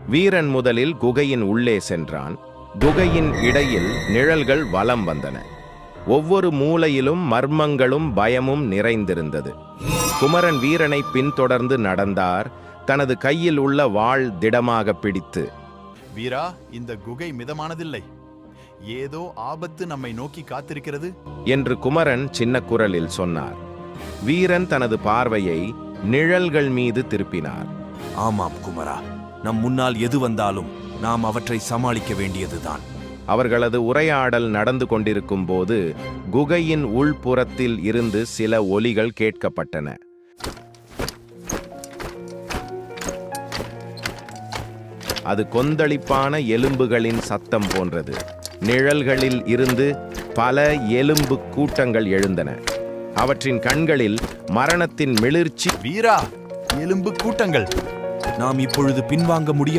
வீரன் முதலில் குகையின் உள்ளே சென்றான். குகையின் இடையில் நிழல்கள் வலம் வந்தன. ஒவ்வொரு மூலையிலும் மர்மங்களும் பயமும் நிறைந்திருந்தது. குமரன் வீரனை பின்தொடர்ந்து நடந்தார், தனது கையில் உள்ள வாள் திடமாக பிடித்து. வீரா, இந்த குகை மிதமானதில்லை. ஏதோ ஆபத்து நம்மை நோக்கி காத்திருக்கிறது என்று குமரன் சின்ன குரலில் சொன்னார். வீரன் தனது பார்வையை நிழல்கள் மீது திருப்பினார். ஆமாம் குமரா, நம் முன்னால் எது வந்தாலும் நாம் அவற்றை சமாளிக்க வேண்டியதுதான். அவர்களது உரையாடல் நடந்து கொண்டிருக்கும் போது குகையின் உள்புறத்தில் இருந்து சில ஒலிகள் கேட்கப்பட்டன. அது கொந்தளிப்பான எலும்புகளின் சத்தம் போன்றது. நிழல்களில் இருந்து பல எலும்பு கூட்டங்கள் எழுந்தன. அவற்றின் கண்களில் மரணத்தின் மிளிர்ச்சி. வீரா, எலும்பு கூட்டங்கள்! நாம் இப்பொழுது பின்வாங்க முடியாது.